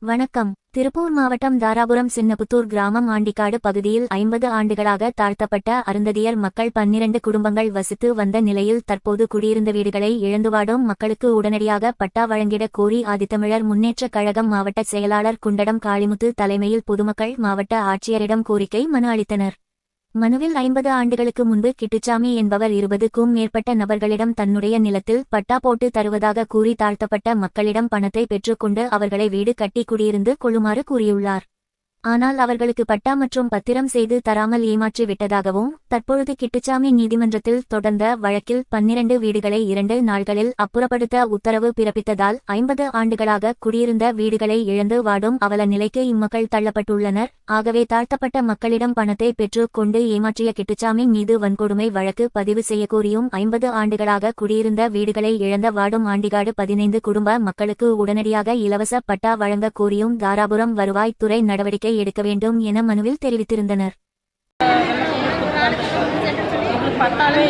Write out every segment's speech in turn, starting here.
வணக்கம். திருப்பூர் மாவட்டம் தாராபுரம் சின்னபுத்தூர் கிராமம் ஆண்டிக்காடு பகுதியில் 50 ஆண்டுகளாக தாழ்த்தப்பட்ட அருந்ததியர் மக்கள் 12 குடும்பங்கள் வசித்து வந்த நிலையில் தற்போது குடியிருந்த வீடுகளை இழந்து வாடும் மக்களுக்கு உடனடியாக பட்டா வழங்கிட கோரி ஆதித்தமிழர் முன்னேற்றக் கழகம் மாவட்ட செயலாளர் குண்டடம் காளிமுத்து தலைமையில் பொதுமக்கள் மாவட்ட ஆட்சியரிடம் கோரிக்கை மனு அளித்தனர். மனுவில் 50 ஆண்டுகளுக்கு முன்பு கிட்டுச்சாமி என்பவர் 20க்கும் மேற்பட்ட நபர்களிடம் தன்னுடைய நிலத்தில் பட்டா போட்டு தருவதாக கூறி தாழ்த்தப்பட்ட மக்களிடம் பணத்தை பெற்றுக்கொண்டு அவர்களை வீடு கட்டி குடியிருந்து கொள்ளுமாறு கூறியுள்ளார். ஆனால் அவர்களுக்கு பட்டா மற்றும் பத்திரம் செய்து தராமல் ஏமாற்றி விட்டதாகவும் தற்பொழுது கிட்டுச்சாமி நீதிமன்றத்தில் தொடர்ந்த வழக்கில் 12 வீடுகளை 2 நாள்களில் அப்புறப்படுத்த உத்தரவு பிறப்பித்ததால் 50 ஆண்டுகளாக குடியிருந்த வீடுகளை இழந்து வாடும் அவல நிலைக்கு இம்மக்கள் தள்ளப்பட்டுள்ளனர். ஆகவே தாழ்த்தப்பட்ட மக்களிடம் பணத்தை பெற்று கொண்டு ஏமாற்றிய கிட்டுச்சாமி மீது வன்கொடுமை வழக்கு பதிவு செய்யக்கோரியும் 50 ஆண்டுகளாக குடியிருந்த வீடுகளை இழந்த வாடும் ஆண்டிக்காடு 15 குடும்ப மக்களுக்கு உடனடியாக இலவச பட்டா வழங்க கோரியும் தாராபுரம் வருவாய் துறை நடவடிக்கை எடுக்க வேண்டும் என மனுவில் தெரிவித்திருந்தனர். பட்டாவே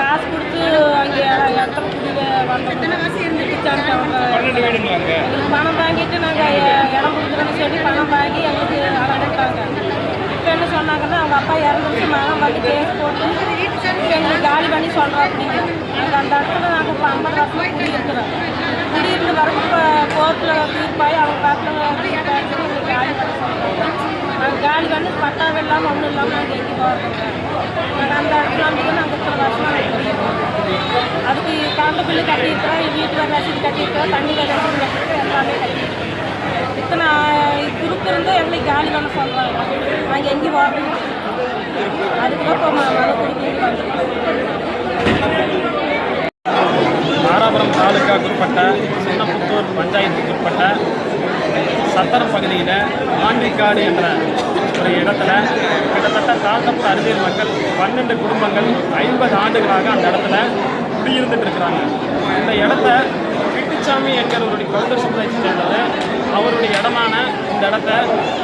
காசு கொடுத்து பணம் வாங்கிட்டு நாங்கள் இடம் கொடுக்குறோன்னு சொல்லி பணம் வாங்கி எங்களுக்கு அடங்கிட்டாங்க. இப்போ என்ன சொன்னாங்கன்னா அவங்க அப்பா இறந்துச்சு, மகன் வந்து கேஸ் போட்டு எங்களுக்கு காலி பண்ணி சொல்கிறோம் அப்படிங்க. நாங்கள் அந்த இடத்துல நாங்கள் இப்போ 50 வருஷமாக குடியிருக்கிறோம். குடியிருந்து வரப்போ இப்போ கோர்ட்டில் தீர்ப்பாய் அவங்க காட்டில் தீர்ப்பாயிடுச்சு எங்களுக்கு காலி பண்ணி சொல்கிறாங்க. நாங்கள் காலி பண்ணி பட்டாவே இல்லாமல் ஒன்றும் இல்லாமல் நாங்கள் எங்கே போகிறோங்க. நாங்கள் அந்த இடத்துல வந்து நாங்கள் இத்தனை வருஷமாக குடியிருக்கோம். அதுக்கு கரண்ட் பில்லு கட்டியிருக்கிறோம், வீட்டில் ரசீது கட்டியிருக்கிறோம், தண்ணியில் ரசீது கட்டியிருக்கோம், எல்லாமே கட்டியிருக்கோம். இத்தனை குரூப் இருந்து எங்களுக்கு காலி பண்ண சொல்கிறாங்க. நாங்கள் எங்கேயும் போகிறோம். அதுக்குதான் இப்போ மழை குடிக்க தாராபுரம் தாலுகாவுக்குட்பட்ட சின்னபுத்தூர் பஞ்சாயத்துக்குட்பட்ட சத்திரம் பகுதியில் ஆண்டிக்காடு என்ற ஒரு இடத்துல கிட்டத்தட்ட தாழ்த்தப்பட்ட அருந்தியர் மக்கள் 12 குடும்பங்கள் 50 ஆண்டுகளாக அந்த இடத்துல குடியிருந்துட்டு இருக்கிறாங்க. இந்த இடத்த கிட்டுச்சாமி என்கிறவருடைய கவுண்டர் சமுதாயத்தை சேர்ந்தவர் அவருடைய இடமான இந்த இடத்த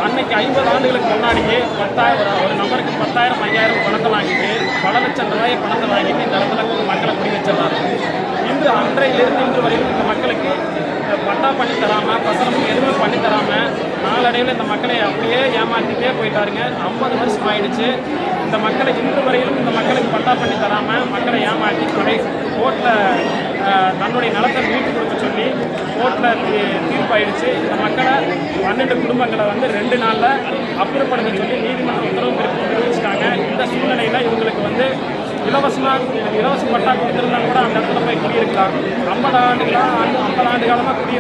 அன்னைக்கு 50 ஆண்டுகளுக்கு முன்னாடியே 10,000 ஒரு நபருக்கு 10,000 5,000 பணத்தை வாங்கிட்டு பல லட்சம் ரூபாய் பணத்தை வாங்கிட்டு இந்த இடத்துல மக்களை குடி வச்சிடறாங்க. இன்று அன்றையிலிருந்து இன்று வரைக்கும் இந்த மக்களுக்கு பட்டா பண்ணி தராமல் பசங்களுக்கு எதுவுமே பண்ணி தராமல் நாளடைவில் இந்த மக்களை அப்படியே ஏமாற்றிட்டே போயிட்டாருங்க. 50 வருஷம் ஆயிடுச்சு. இந்த மக்களை இன்று வரையிலும் இந்த மக்களுக்கு பட்டா பண்ணி தராமல் மக்களை ஏமாற்றி கோர்ட்டில் தன்னுடைய நலத்தை மீட்டு கொடுக்க சொல்லி கோர்ட்டில் தீர்ப்பாயிடுச்சு. இந்த மக்களை 12 குடும்பங்களை 2 நாளில் அப்புறப்படுத்த சொல்லி நீதிமன்ற உத்தரவு தெரிவிச்சிட்டாங்க. இந்த சூழ்நிலையில் இவங்களுக்கு இலவச பட்டா கொடுத்துருந்தா கூட அந்த இடத்துல போய் குடியிருக்கலாம். 50 ஆண்டு காலமாக